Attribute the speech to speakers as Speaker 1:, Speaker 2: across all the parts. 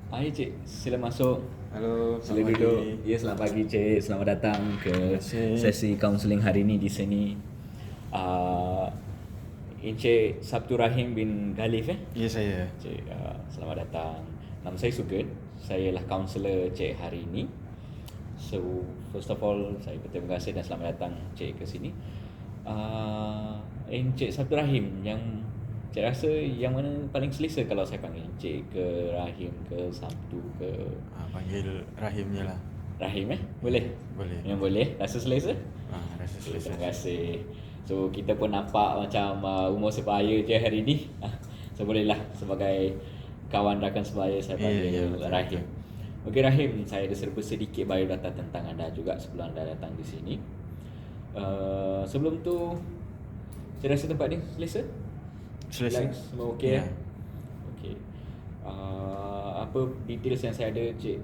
Speaker 1: Hai cik, sila masuk.
Speaker 2: Halo,
Speaker 1: Sila
Speaker 2: selamat
Speaker 1: duduk.
Speaker 2: pagi.
Speaker 1: Ya, selamat pagi cik. Selamat datang ke
Speaker 2: Terima kasih.
Speaker 1: sesi kaunseling hari ini di sini. Uh, Encik Sabtu Rahim bin Galif
Speaker 2: Ya saya.
Speaker 1: Cik, selamat datang. Nama saya Sugeng. Saya ialah kaunselor cik hari ini. So, first of all, saya berterima kasih dan selamat datang cik ke sini. Encik Sabtu Rahim, yang cik rasa yang mana paling selesa kalau saya panggil Encik ke Rahim ke Sabtu ke
Speaker 2: Panggil Rahim je lah.
Speaker 1: Rahim Boleh?
Speaker 2: Boleh.
Speaker 1: Yang boleh? Rasa selesa?
Speaker 2: Rasa
Speaker 1: Okay,
Speaker 2: selesa.
Speaker 1: terima kasih. So kita pun nampak macam umur sebaya je hari ni. So bolehlah sebagai kawan rakan sebaya saya panggil
Speaker 2: betul,
Speaker 1: Rahim.
Speaker 2: betul.
Speaker 1: Okey Rahim, saya ada serba sedikit biodata tentang anda juga sebelum anda datang di sini. Sebelum tu, saya rasa tempat ni selesa?
Speaker 2: Selesa.
Speaker 1: Relax, semua okey
Speaker 2: Ya.
Speaker 1: Okey. Apa details yang saya ada cik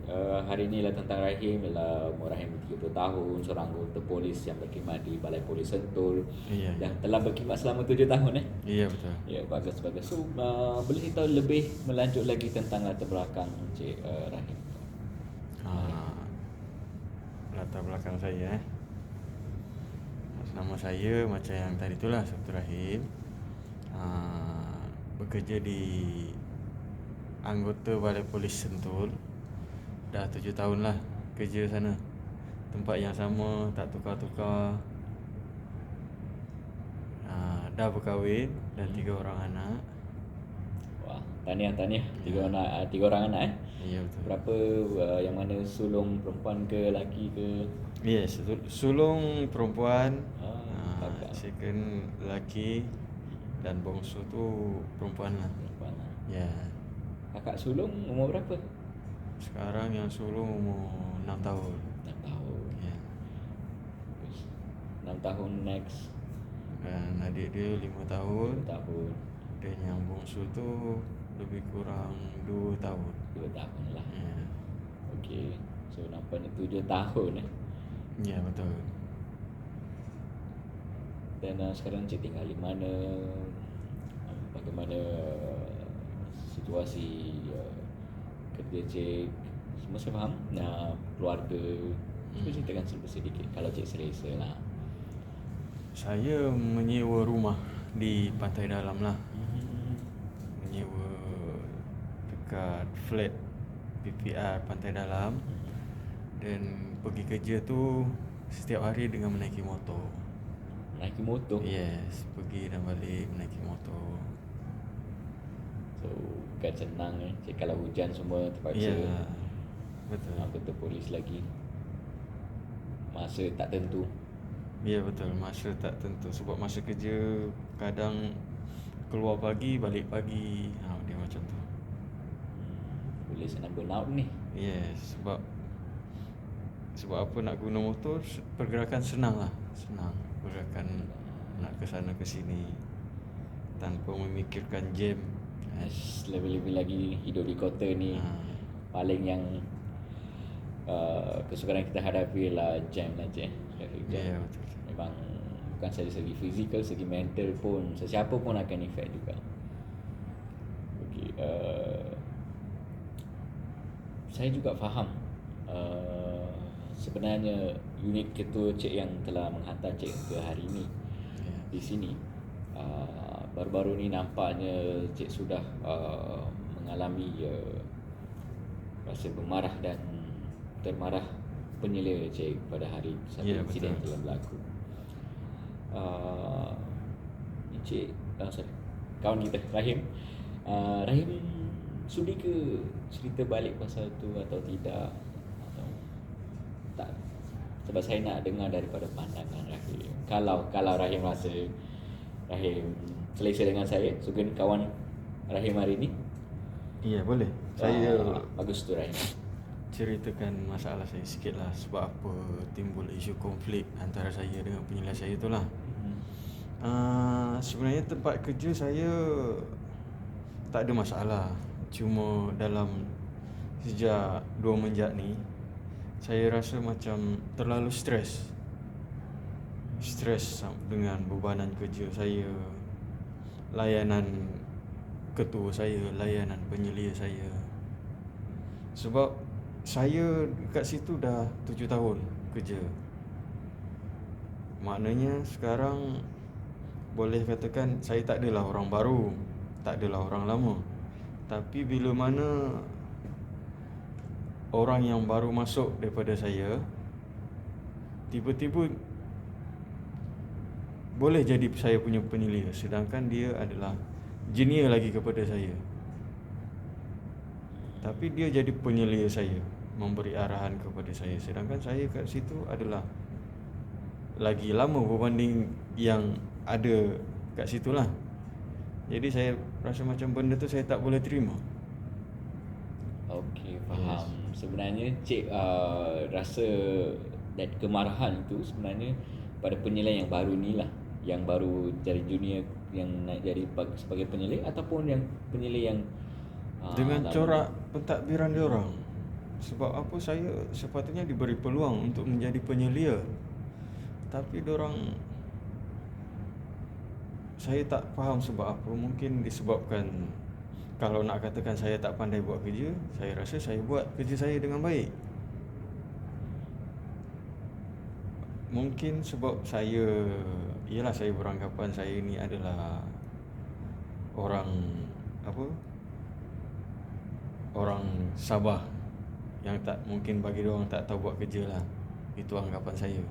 Speaker 1: hari ni lah tentang Rahim ialah umur Rahim 30 tahun, seorang anggota polis yang berkhidmat di Balai Polis Sentul
Speaker 2: Ya.
Speaker 1: dan telah berkhidmat selama 7 tahun
Speaker 2: Ya betul.
Speaker 1: Ya, bagus. So, boleh tahu lebih melanjut lagi tentang latar belakang cik Rahim?
Speaker 2: Latar belakang saya. Nama saya macam yang tadi itulah, Sabtu Rahim. Bekerja di anggota Balai Polis Sentul. Dah 7 tahun lah kerja sana. Tempat yang sama, tak tukar-tukar. Dah berkahwin dan 3 orang anak.
Speaker 1: Wah, tahniah. Tiga orang anak
Speaker 2: Ya betul.
Speaker 1: Berapa yang mana sulung perempuan ke lelaki ke?
Speaker 2: Yes, sulung perempuan,
Speaker 1: Kakak.
Speaker 2: second lelaki dan bongsu tu perempuan lah.
Speaker 1: Perempuan lah.
Speaker 2: Ya.
Speaker 1: Kakak sulung umur berapa?
Speaker 2: Sekarang yang sulung umur 6 tahun.
Speaker 1: 6 tahun.
Speaker 2: Ya.
Speaker 1: 6 tahun next.
Speaker 2: Dan adik dia 5 tahun.
Speaker 1: 2 tahun.
Speaker 2: Dan yang bongsu tu lebih kurang 2 tahun.
Speaker 1: 2 tahun lah.
Speaker 2: Ya.
Speaker 1: Okey. So nampaknya 7 tahun
Speaker 2: Ya betul.
Speaker 1: Dan sekarang cik tinggal di mana? Bagaimana situasi kerja cik? Semua saya faham. Keluarga. Cuba ceritakan sedikit kalau cik selesa lah.
Speaker 2: Saya menyewa rumah di Pantai Dalam lah. Menyewa dekat flat PPR Pantai Dalam. Dan pergi kerja tu setiap hari dengan menaiki motor.
Speaker 1: Menaiki motor?
Speaker 2: Yes, pergi dan balik menaiki motor.
Speaker 1: So bukan senang cik, kalau hujan semua terpaksa.
Speaker 2: Ya, betul.
Speaker 1: Anggota polis lagi. Masa tak tentu.
Speaker 2: Ya betul, masa tak tentu. Sebab masa kerja kadang keluar pagi, balik pagi. Dia macam tu.
Speaker 1: Boleh senang burnout ni.
Speaker 2: Yes, sebab apa nak guna motor, pergerakan senang lah. Senang pergerakan nak ke sana ke sini tanpa memikirkan jam.
Speaker 1: Lebih-lebih lagi hidup di kota ni paling yang kesukaran kita hadapi lah jam lah cik.
Speaker 2: Ya betul.
Speaker 1: Memang bukan saja segi fizikal, segi mental pun sesiapa pun akan efek juga. Okey, saya juga faham sebenarnya unit ketua cik yang telah menghantar cik ke hari ini di sini. Baru-baru ni nampaknya cik sudah mengalami rasa bermarah dan termarah penyela cik pada hari satu insiden yang telah berlaku. Cik, kawan kita Rahim, Rahim sudi ke cerita balik pasal tu atau tidak? Atau tak? Sebab saya nak dengar daripada pandangan Rahim. Kalau Rahim rasa Rahim selesa dengan saya, Sugeng kawan Rahim hari ni.
Speaker 2: Ya boleh. Saya
Speaker 1: bagus tu Rahim.
Speaker 2: Ceritakan masalah saya sikit lah. Sebab apa timbul isu konflik antara saya dengan penyela saya tu lah. Sebenarnya tempat kerja saya tak ada masalah. Cuma dalam sejak 2 menjak ni saya rasa macam terlalu stres dengan bebanan kerja saya, layanan ketua saya, layanan penyelia saya. Sebab saya kat situ dah 7 tahun kerja. Maknanya sekarang boleh katakan saya tak adalah orang baru, tak adalah orang lama. Tapi bila mana orang yang baru masuk daripada saya tiba-tiba boleh jadi saya punya penyelia, sedangkan dia adalah junior lagi kepada saya, tapi dia jadi penyelia saya, memberi arahan kepada saya, sedangkan saya kat situ adalah lagi lama berbanding yang ada kat situ lah. Jadi saya rasa macam benda tu saya tak boleh terima.
Speaker 1: Okey, faham. Sebenarnya cik rasa that kemarahan itu sebenarnya pada penilai yang baru ni lah, yang baru jadi junior, yang nak jadi sebagai penyelek, ataupun yang penyelek yang
Speaker 2: Dengan
Speaker 1: lama
Speaker 2: corak pentadbiran dia orang. Sebab apa saya sepatutnya diberi peluang untuk menjadi penyelia, tapi diorang, saya tak faham sebab apa. Mungkin disebabkan, kalau nak katakan saya tak pandai buat kerja, saya rasa saya buat kerja saya dengan baik. Mungkin sebab saya, ialah saya beranggapan saya ni adalah orang apa, orang Sabah yang tak, mungkin bagi diorang tak tahu buat kerja lah. Itu anggapan saya.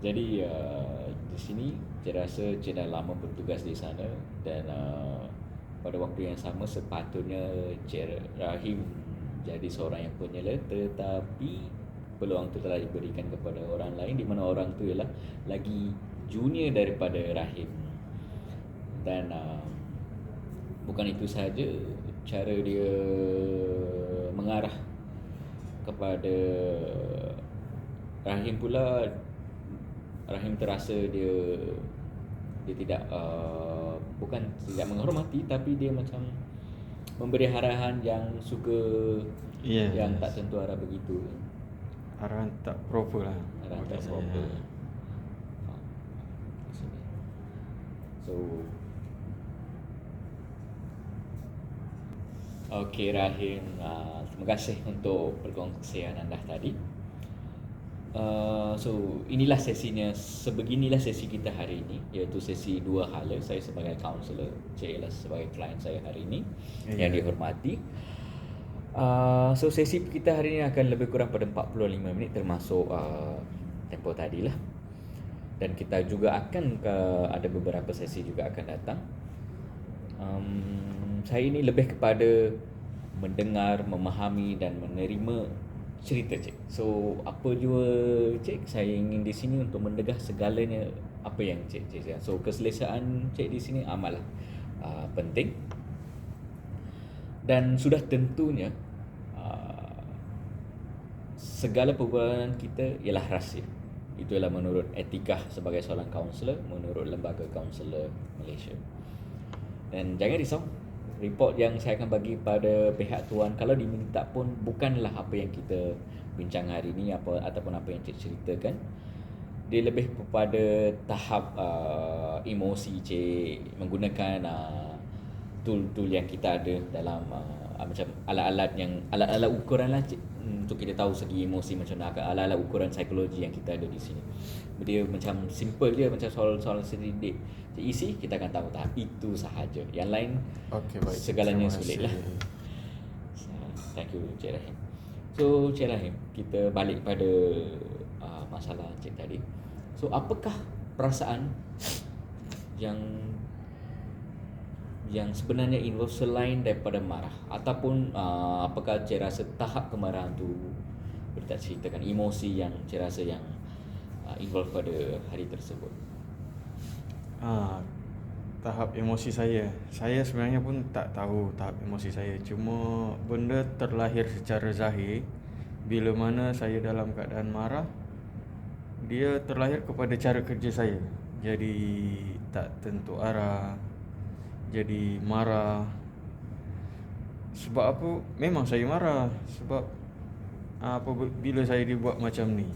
Speaker 1: Jadi di sini saya rasa cik dah lama bertugas di sana, dan pada waktu yang sama sepatutnya Cik Rahim jadi seorang yang penyela, tetapi peluang itu telah diberikan kepada orang lain, di mana orang tu ialah lagi junior daripada Rahim. Dan bukan itu sahaja, cara dia mengarah kepada Rahim pula, Rahim terasa dia tidak bukan tidak menghormati, tapi dia macam memberi arahan yang suka, yang tak tentu arah begitu.
Speaker 2: Arahan tak proper lah.
Speaker 1: Arahan tak
Speaker 2: bagi
Speaker 1: proper.
Speaker 2: saya.
Speaker 1: So okey Rahim, terima kasih untuk perkongsian anda tadi. So inilah sesinya, sebeginilah sesi kita hari ini, iaitu sesi dua hala. Saya sebagai kaunselor, Cik ialah sebagai klien saya hari ini yang dihormati. So sesi kita hari ini akan lebih kurang pada 45 minit termasuk tempoh tadi lah. Dan kita juga akan ada beberapa sesi juga akan datang. Saya ini lebih kepada mendengar, memahami dan menerima cerita cik. So apa jua cik, saya ingin di sini untuk mendegah segalanya apa yang cik cakap. So keselesaan cik di sini amatlah penting, dan sudah tentunya segala perbualan kita ialah rahsia. Itu ialah menurut etika sebagai seorang kaunselor, menurut Lembaga Kaunselor Malaysia. Dan jangan risau, report yang saya akan bagi pada pihak tuan kalau diminta pun bukanlah apa yang kita bincang hari ini ataupun apa yang cik ceritakan. Dia lebih kepada tahap emosi cik, menggunakan tool-tool yang kita ada dalam macam alat-alat ukuran lah cik, untuk kita tahu segi emosi macam mana, alat-alat ukuran psikologi yang kita ada di sini. Dia macam simple je, macam soal-soal sedikit isi kita akan tahu tahap itu sahaja. Yang lain
Speaker 2: baik,
Speaker 1: segalanya sulit lah. Thank you Cik Rahim. So Cik Rahim, kita balik pada masalah cik tadi. So apakah perasaan yang sebenarnya involve selain daripada marah, ataupun apakah cik rasa tahap kemarahan tu, boleh tak ceritakan emosi yang cik rasa yang involve pada hari tersebut?
Speaker 2: Tahap emosi saya sebenarnya pun tak tahu tahap emosi saya. Cuma benda terlahir secara zahir. Bila mana saya dalam keadaan marah, dia terlahir kepada cara kerja saya. Jadi tak tentu arah, jadi marah. Sebab apa? Memang saya marah sebab bila saya dibuat macam ni.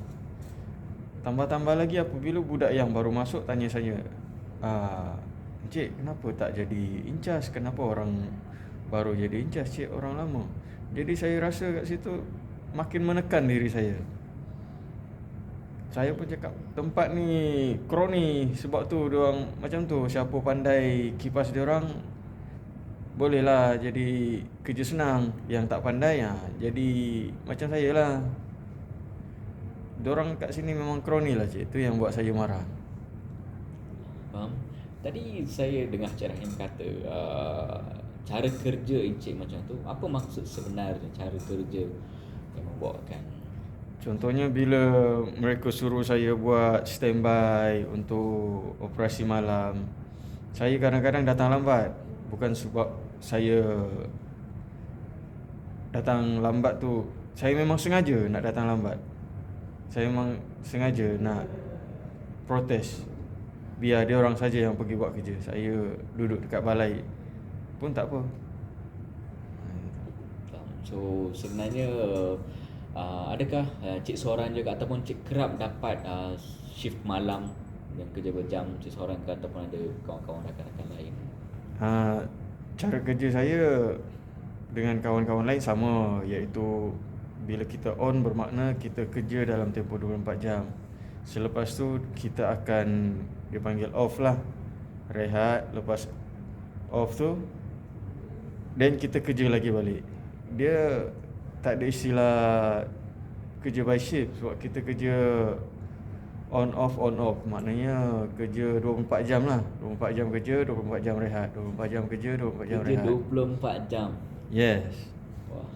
Speaker 2: Tambah-tambah lagi apabila budak yang baru masuk tanya saya, Cik, kenapa tak jadi incas? Kenapa orang baru jadi incas, cik, orang lama? Jadi saya rasa kat situ makin menekan diri saya. Saya pun cakap tempat ni kroni, sebab tu diorang macam tu, siapa pandai kipas diorang bolehlah jadi kerja senang. Yang tak pandai jadi macam saya lah. Diorang kat sini memang kroni lah, cik. Tu yang buat saya marah.
Speaker 1: Faham? Tadi saya dengar Cik Rahim kata cara kerja Encik macam tu. Apa maksud sebenarnya cara kerja yang membuatkan?
Speaker 2: Contohnya bila mereka suruh saya buat standby untuk operasi malam, saya kadang-kadang datang lambat. Bukan sebab saya datang lambat tu, saya memang sengaja nak datang lambat. Saya memang sengaja nak protes, biar dia orang saja yang pergi buat kerja. Saya duduk dekat balai pun tak apa.
Speaker 1: So sebenarnya adakah Cik seorang je ataupun Cik kerap dapat shift malam yang kerja berjam Cik seorang ke ataupun ada kawan-kawan rakan-rakan lain?
Speaker 2: Cara kerja saya dengan kawan-kawan lain sama, iaitu bila kita on bermakna kita kerja dalam tempoh 24 jam. Selepas tu kita akan dipanggil off lah, rehat. Lepas off tu then kita kerja lagi balik. Dia tak ada istilah kerja by shift, sebab kita kerja on off, maknanya kerja 24 jam lah. 24 jam kerja, 24 jam rehat, 24 jam kerja, 24 jam rehat.
Speaker 1: Kerja 24 jam.
Speaker 2: Yes.
Speaker 1: Wah.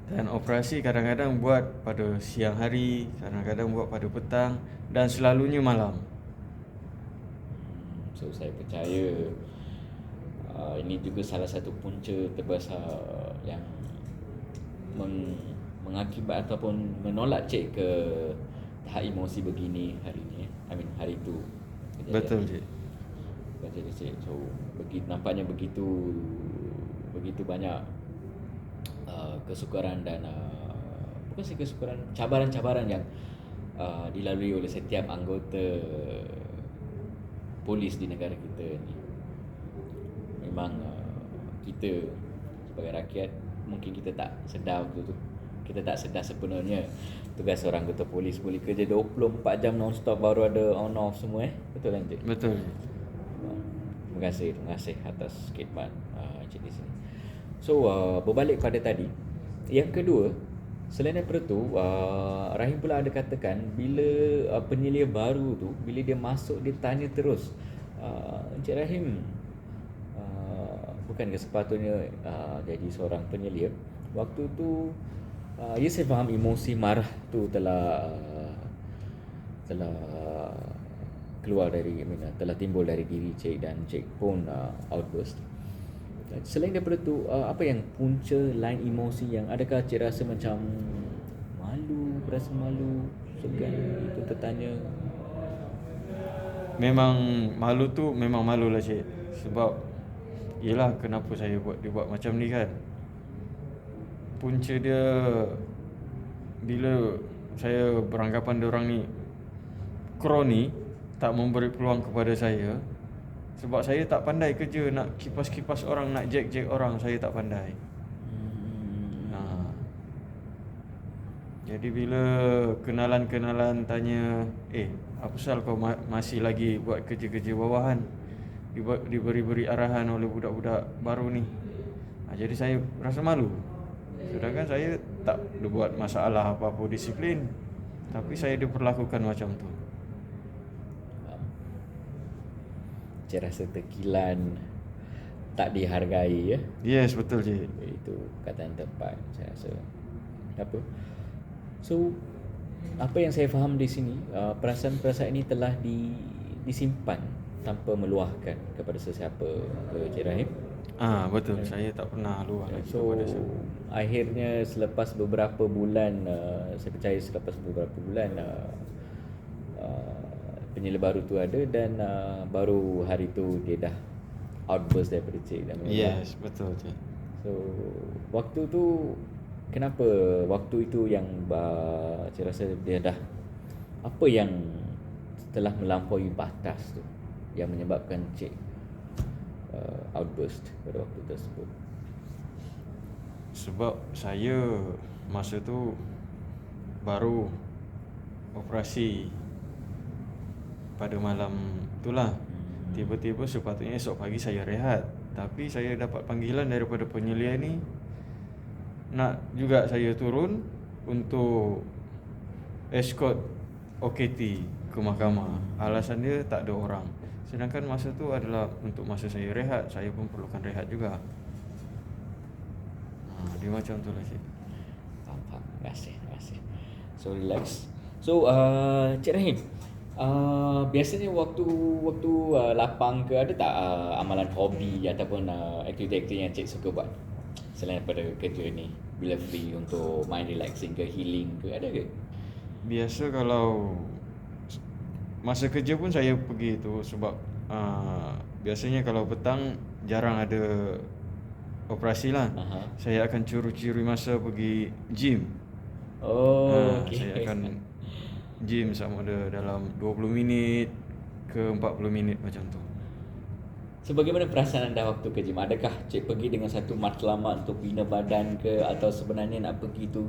Speaker 2: Dan operasi kadang-kadang buat pada siang hari, kadang-kadang buat pada petang, dan selalunya malam.
Speaker 1: So saya percaya ini juga salah satu punca terbesar yang mengakibat ataupun menolak Cik ke tahap emosi begini hari ni. Hari tu kejadian.
Speaker 2: Betul, Cik.
Speaker 1: Jadi Cik, so nampaknya begitu banyak kesukaran dan bukan sih kesukaran, cabaran-cabaran yang dilalui oleh setiap anggota polis di negara kita ni. Memang kita sebagai rakyat mungkin kita tak sedar waktu tu. Kita tak sedar sepenuhnya tugas seorang anggota polis boleh kerja 24 jam non-stop, baru ada on off semua. Betul kan, Cik?
Speaker 2: Betul.
Speaker 1: Terima kasih atas khidmat Cik di sini. So berbalik pada tadi, yang kedua, selain daripada tu, Rahim pula ada katakan bila penyelia baru tu, bila dia masuk dia tanya terus, Encik Rahim, bukankah sepatutnya jadi seorang penyelia? Waktu tu ya saya faham emosi marah tu telah keluar dari telah timbul dari diri Cik, dan Cik pun outburst. Selain daripada tu, apa yang punca lain emosi yang adakah Cik rasa macam malu, berasa malu, segan itu tertanya?
Speaker 2: Memang malu tu memang malu lah, Cik. Sebab yelah, kenapa saya dibuat macam ni kan. Punca dia bila saya beranggapan diorang ni kroni, tak memberi peluang kepada saya. Sebab saya tak pandai kerja, nak kipas-kipas orang, nak jack-jack orang, saya tak pandai. Jadi bila kenalan-kenalan tanya, apa pasal kau masih lagi buat kerja-kerja bawahan, diberi arahan oleh budak-budak baru ni. Jadi saya rasa malu. Sedangkan saya tak buat masalah apa-apa disiplin, tapi saya diperlakukan macam tu.
Speaker 1: Cik rasa terkilan, tak dihargai ya.
Speaker 2: Yes, betul, Cik.
Speaker 1: Itu kata yang tepat saya rasa. Apa? So apa yang saya faham di sini, perasaan-perasaan ini telah disimpan tanpa meluahkan kepada sesiapa ke Cik Rahim.
Speaker 2: Betul. Saya tak pernah luah lagi kepada siapa.
Speaker 1: Akhirnya selepas beberapa bulan, saya percaya selepas beberapa bulan penyelia baru tu ada, dan baru hari tu dia dah outburst daripada Cik.
Speaker 2: Yes, betul, Cik.
Speaker 1: So waktu tu, kenapa waktu itu yang Cik rasa dia dah, apa yang telah melampaui batas tu yang menyebabkan Cik outburst pada waktu tersebut?
Speaker 2: Sebab saya masa tu baru operasi pada malam itulah. Tiba-tiba sepatutnya esok pagi saya rehat, tapi saya dapat panggilan daripada penyelia ni nak juga saya turun untuk escort OKT ke mahkamah. Alasan dia tak ada orang. Sedangkan masa tu adalah untuk masa saya rehat, saya pun perlukan rehat juga. Dia macam tu lah cik.
Speaker 1: Faham. Terima kasih. So relax. So Cik Rahim, biasanya waktu lapang ke, ada tak amalan hobi ataupun aktiviti-aktiviti yang Cik suka buat selain daripada kerja ni, bila free untuk mind relaxing ke, healing ke, ada ke?
Speaker 2: Biasa kalau masa kerja pun saya pergi tu sebab biasanya kalau petang jarang ada operasi lah. Saya akan curi-curi masa pergi gym.
Speaker 1: Okay.
Speaker 2: Saya akan gym sama ada dalam 20 minit ke 40 minit macam tu.
Speaker 1: So bagaimana perasaan anda waktu ke gym? Adakah Cik pergi dengan satu matlamat untuk bina badan ke, atau sebenarnya nak pergi tu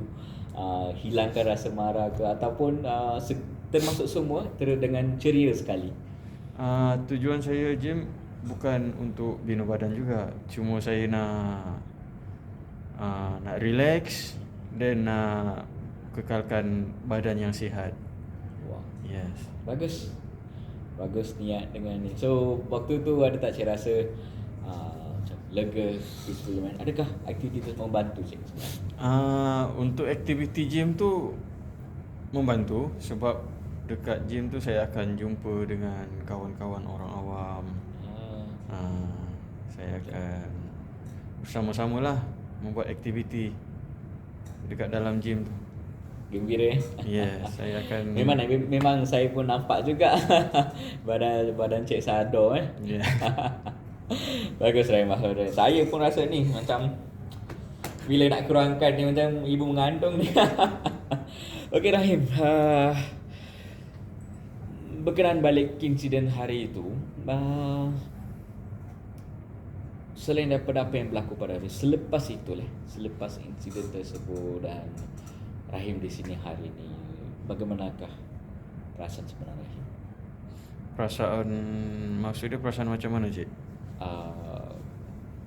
Speaker 1: hilangkan rasa marah ke, ataupun termasuk semua dengan ceria sekali?
Speaker 2: Tujuan saya gym bukan untuk bina badan juga, cuma saya nak relax dan nak kekalkan badan yang sihat.
Speaker 1: Wah,
Speaker 2: Yes.
Speaker 1: Bagus niat dengan ni. So waktu tu ada tak Cik rasa macam lega, peaceful man? Adakah aktiviti tu membantu Cik sebenarnya?
Speaker 2: Untuk aktiviti gym tu membantu sebab dekat gym tu saya akan jumpa dengan kawan-kawan orang awam. Saya akan bersama-sama lah membuat aktiviti dekat dalam gym tu.
Speaker 1: Gembira
Speaker 2: Yes, saya akan
Speaker 1: Memang saya pun nampak juga badan Cik Sado
Speaker 2: Yeah.
Speaker 1: Bagus Rahim. Saya pun rasa ni macam bila nak kurangkan ni macam ibu mengandung ni. Okey Rahim, berkenaan balik insiden hari itu, selain daripada apa yang berlaku pada hari, selepas insiden tersebut dan Rahim di sini hari ini, bagaimanakah perasaan sebenarnya Rahim?
Speaker 2: Perasaan, maksudnya perasaan macam mana cik?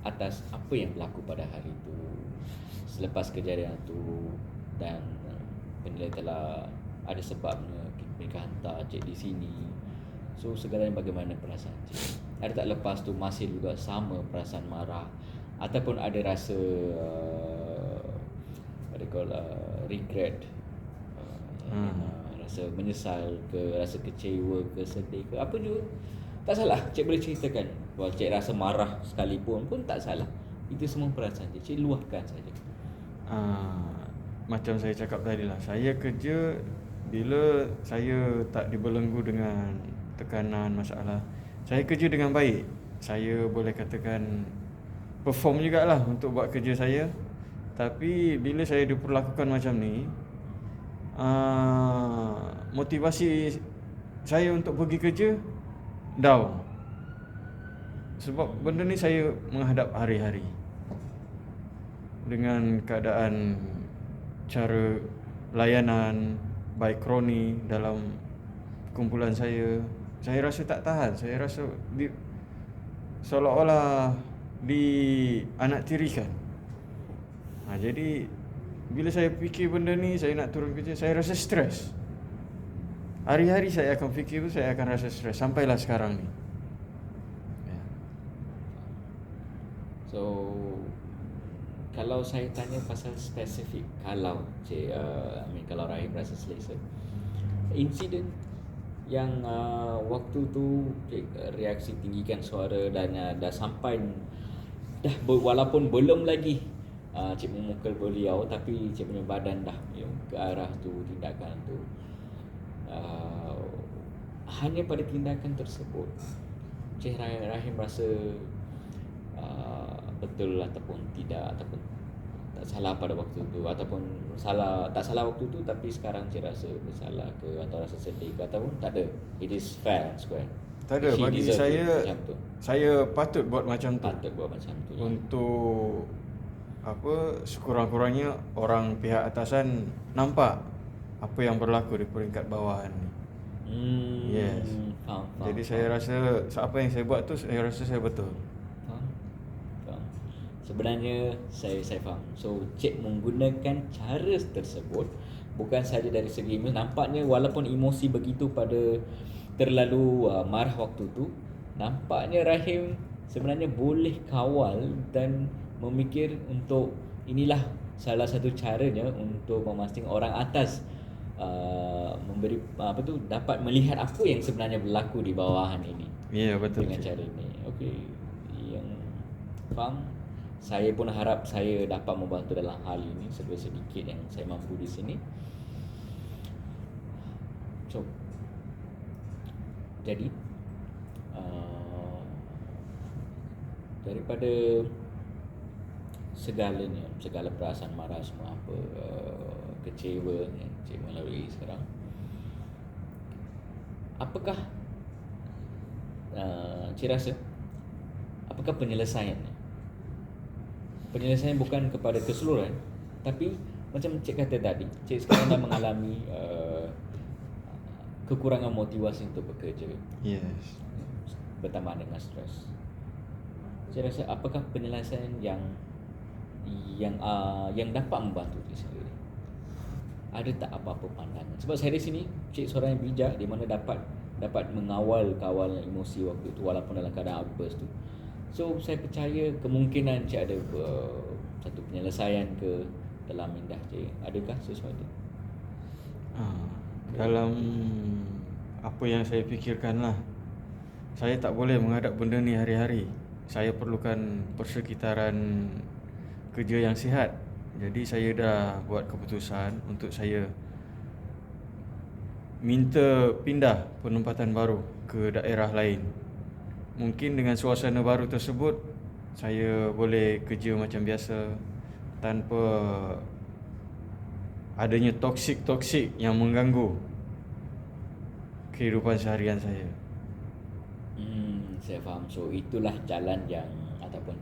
Speaker 1: Atas apa yang berlaku pada hari itu, selepas kejadian itu, dan penilai telah ada sebabnya mereka hantar cik di sini. So segalanya bagaimana perasaan cik? Ada tak lepas tu masih juga sama perasaan marah, ataupun ada rasa regret, rasa menyesal ke, rasa kecewa ke, sedih ke, apa juga tak salah. Cik boleh ceritakan. Kalau cik rasa marah sekalipun pun tak salah. Itu semua perasaan cik luahkan saja.
Speaker 2: Macam saya cakap tadi lah, saya kerja bila saya tak dibelenggu dengan tekanan masalah, saya kerja dengan baik. Saya boleh katakan perform jugalah untuk buat kerja saya. Tapi bila saya diperlakukan macam ni, motivasi saya untuk pergi kerja down. Sebab benda ni saya menghadap hari-hari dengan keadaan cara layanan baik kroni dalam kumpulan saya rasa tak tahan. Saya rasa seolah-olah dianaktirikan. Jadi bila saya fikir benda ni, saya nak turun kerja, saya rasa stres. Hari-hari saya akan fikir tu, saya akan rasa stres sampailah sekarang ni.
Speaker 1: So kalau saya tanya pasal spesifik, kalau cik, kalau Rahim rasa selesa, insiden yang waktu tu cik reaksi tinggikan suara dan dah sampai walaupun belum lagi cik memukul beliau, tapi cik punya badan dah ke arah tu, tindakan tu, hanya pada tindakan tersebut Cik Rahim rasa betul ataupun tidak, ataupun tak salah pada waktu tu, ataupun tak salah waktu tu tapi sekarang cik rasa bersalah ke, atau rasa sedih ke, ataupun tak ada, it is fair and square?
Speaker 2: Tak ada,
Speaker 1: He
Speaker 2: bagi
Speaker 1: deserve
Speaker 2: saya
Speaker 1: macam tu.
Speaker 2: saya patut buat macam tu.
Speaker 1: Patut buat macam tu.
Speaker 2: Untuk apa, sekurang-kurangnya orang pihak atasan nampak apa yang berlaku di peringkat bawahan ni. Yes.
Speaker 1: Faham.
Speaker 2: Jadi saya rasa apa yang saya buat tu, saya rasa saya betul.
Speaker 1: Faham. Sebenarnya saya faham. So Cik menggunakan cara tersebut bukan saja dari segi nampaknya walaupun emosi begitu pada terlalu marah waktu tu, nampaknya Rahim sebenarnya boleh kawal dan memikir untuk inilah salah satu caranya untuk memastikan orang atas memberi dapat melihat apa yang sebenarnya berlaku di bawahan ini.
Speaker 2: Ya, betul.
Speaker 1: Dengan cara ini. Okey, yang faham. Saya pun harap saya dapat membantu dalam hal ini sedikit yang saya mampu di sini. So, jadi daripada segala perasaan marah semua apa, kecewa yang Cik melalui sekarang, apakah Cik rasa apakah penyelesaiannya bukan kepada keseluruhan, tapi macam Cik kata tadi, Cik sekarang dah mengalami kekurangan motivasi untuk bekerja.
Speaker 2: Yes.
Speaker 1: Bertambah dengan stres. Saya rasa apakah penyelesaian yang dapat membantu diri sendiri? Ada tak apa-apa pandangan? Sebab saya di sini Cik seorang yang bijak di mana dapat mengawal emosi waktu itu walaupun dalam keadaan outburst tu. So saya percaya kemungkinan Cik ada satu penyelesaian ke dalam minda Cik. Adakah sesuatu?
Speaker 2: Dalam apa yang saya fikirkan lah, saya tak boleh menghadap benda ni hari-hari. Saya perlukan persekitaran kerja yang sihat. Jadi saya dah buat keputusan untuk saya minta pindah penempatan baru ke daerah lain. Mungkin dengan suasana baru tersebut saya boleh kerja macam biasa tanpa adanya toksik yang mengganggu kehidupan seharian saya.
Speaker 1: Saya faham. So itulah jalan yang ataupun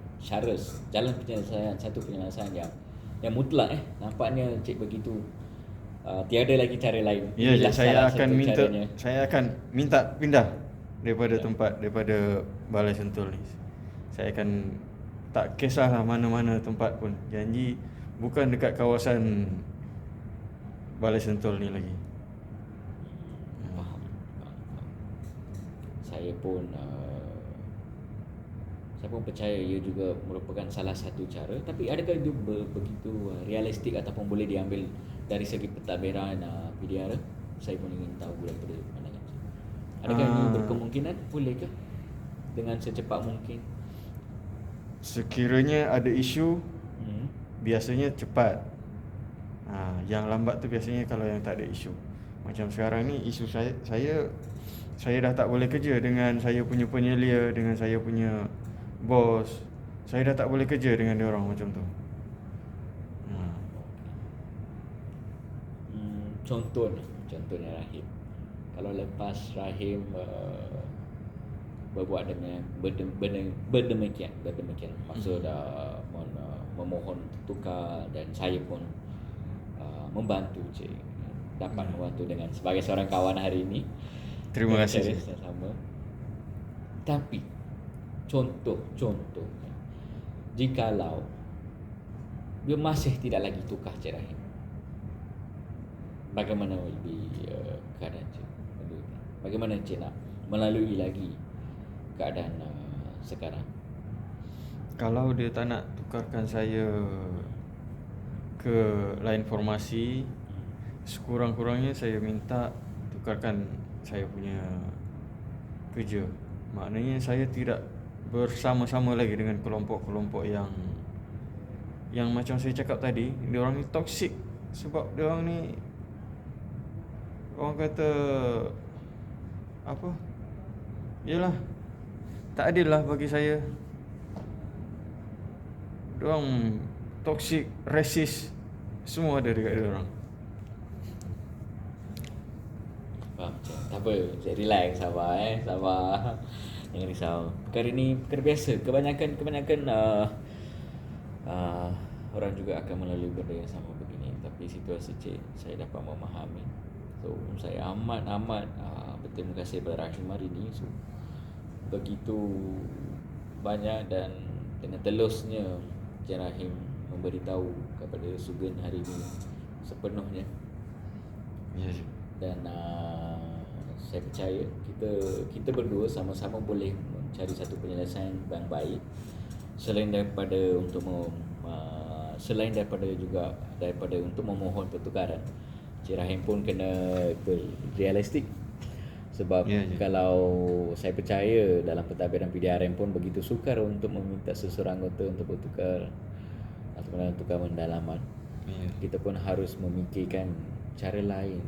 Speaker 1: jalan penyelesaian, satu penyelesaian yang mutlak. Nampaknya Cik begitu. Tiada lagi cara lain.
Speaker 2: Ya,
Speaker 1: Inilah
Speaker 2: saya akan minta pindah daripada tempat, daripada Balai Sentul ni. Saya akan tak kisahlah mana-mana tempat pun. Janji bukan dekat kawasan Balai Sentul ni lagi.
Speaker 1: Faham. Saya pun percaya ia juga merupakan salah satu cara. Tapi adakah itu begitu realistik ataupun boleh diambil dari segi pentadbiran PDR? Saya pun ingin tahu daripada pandangan saya. Adakah ini berkemungkinan? Bolehkah dengan secepat mungkin?
Speaker 2: Sekiranya ada isu, biasanya cepat. Yang lambat tu biasanya kalau yang tak ada isu. Macam sekarang ni isu saya dah tak boleh kerja dengan saya punya penyelia, dengan saya punya bos. Saya dah tak boleh kerja dengan dia orang macam tu.
Speaker 1: Contohnya Rahim. Kalau lepas Rahim berbuat berdemikian, maksud memohon tukar, dan saya pun membantu Cik dapat membantu dengan sebagai seorang kawan hari ini.
Speaker 2: Terima kasih.
Speaker 1: Sama. Tapi contoh jikalau dia masih tidak lagi tukar Cik Rahim, bagaimana keadaan Cik? Bagaimana Cik nak melalui lagi keadaan sekarang?
Speaker 2: Kalau dia tak nak tukarkan saya ke lain formasi, sekurang-kurangnya saya minta tukarkan saya punya kerja. Maknanya saya tidak bersama-sama lagi dengan kelompok-kelompok yang macam saya cakap tadi, dia orang ni toksik. Sebab dia orang ni, orang kata apa, yalah, tak adil lah bagi saya. Dia orang toksik, resis, semua ada dekat dia orang.
Speaker 1: Faham Cik? Tak apa, Cik relax, sabar sabar. Jangan risau. Perkara ni perkara biasa. Kebanyakan orang juga akan melalui benda yang sama begini. Tapi situasi Cik saya dapat memahami. So saya amat berterima kasih kepada Rahim hari ni. So begitu banyak dan dengan telusnya Cik Rahim memberitahu kepada Sugeng hari ini sepenuhnya.
Speaker 2: Ya, Cik.
Speaker 1: Dan saya percaya kita berdua sama-sama boleh mencari satu penyelesaian yang baik selain daripada untuk memohon pertukaran. Cik Rahim pun kena realistik sebab kalau saya percaya dalam pentadbiran PDRM pun begitu sukar untuk meminta seseorang anggota untuk bertukar ataupun tukar mendalaman. Kita pun harus memikirkan cara lain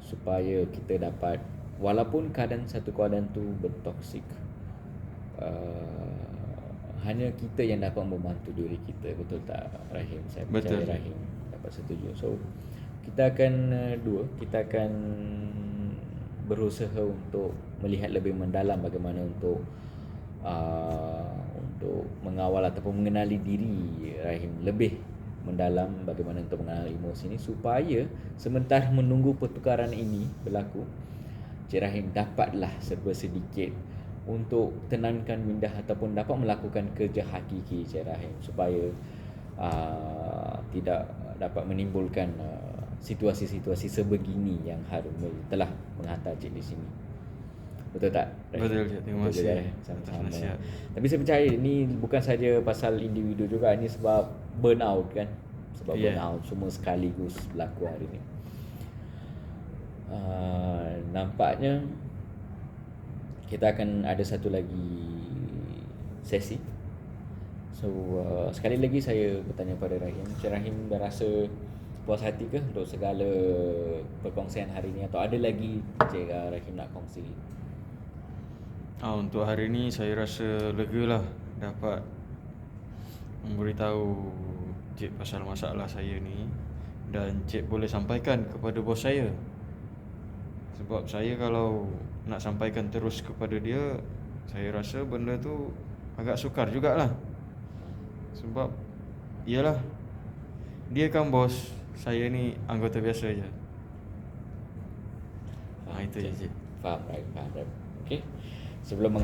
Speaker 1: supaya kita dapat, walaupun satu keadaan tu bertoksik, hanya kita yang dapat membantu diri kita. Betul tak Rahim? Saya percaya betul. Rahim dapat setuju. So kita akan kita akan berusaha untuk melihat lebih mendalam bagaimana untuk mengawal ataupun mengenali diri Rahim lebih mendalam, bagaimana untuk mengenali emosi ini supaya sementara menunggu pertukaran ini berlaku, Cik Rahim dapatlah serba sedikit untuk tenangkan minda ataupun dapat melakukan kerja hakiki Cik Rahim supaya tidak dapat menimbulkan situasi-situasi sebegini yang telah menghantar Cik di sini. Betul tak?
Speaker 2: Betul, Cik. Terima kasih.
Speaker 1: Sama-sama. Tapi saya percaya ini bukan saja pasal individu juga, ini sebab burnout kan. Sebab burnout semua sekaligus berlaku hari ini. Nampaknya kita akan ada satu lagi sesi. So sekali lagi saya bertanya pada Rahim, Cik Rahim dah rasa puas hati ke untuk segala perkongsian hari ini atau ada lagi Cik Rahim nak kongsi?
Speaker 2: Untuk hari ini saya rasa lega lah dapat memberitahu Cik pasal masalah saya ni, dan Cik boleh sampaikan kepada bos saya. Sebab saya kalau nak sampaikan terus kepada dia, saya rasa benda tu agak sukar jugalah. Sebab iyalah, dia kan bos, saya ni anggota biasa je. Itu je, Cik.
Speaker 1: Faham, faham. Okey. Sebelum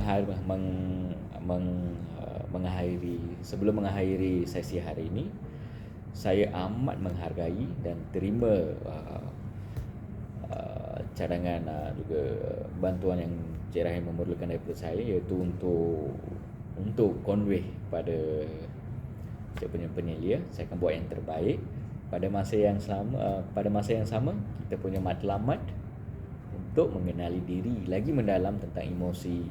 Speaker 1: mengakhiri sesi hari ini, saya amat menghargai dan terima cadangan juga bantuan yang Cik Rahim memerlukan daripada saya, iaitu untuk convey pada Cik punya penyelia. Saya akan buat yang terbaik. Pada masa yang sama kita punya matlamat untuk mengenali diri lagi mendalam tentang emosi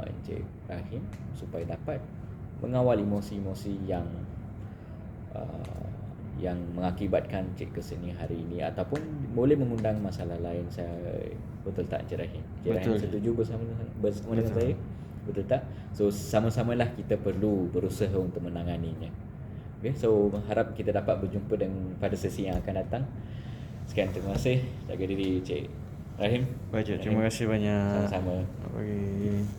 Speaker 1: Encik Rahim supaya dapat mengawal emosi-emosi yang mengakibatkan Encik kesini hari ini ataupun boleh mengundang masalah lain. Betul tak Encik Rahim? Encik Rahim setuju bersama dengan saya? Betul tak? So sama-samalah kita perlu berusaha untuk menanganinya. Okay, so harap kita dapat berjumpa pada sesi yang akan datang. Sekian, terima kasih. Jaga diri Cik Rahim.
Speaker 2: Baik, terima kasih banyak.
Speaker 1: Sama-sama.
Speaker 2: Bye.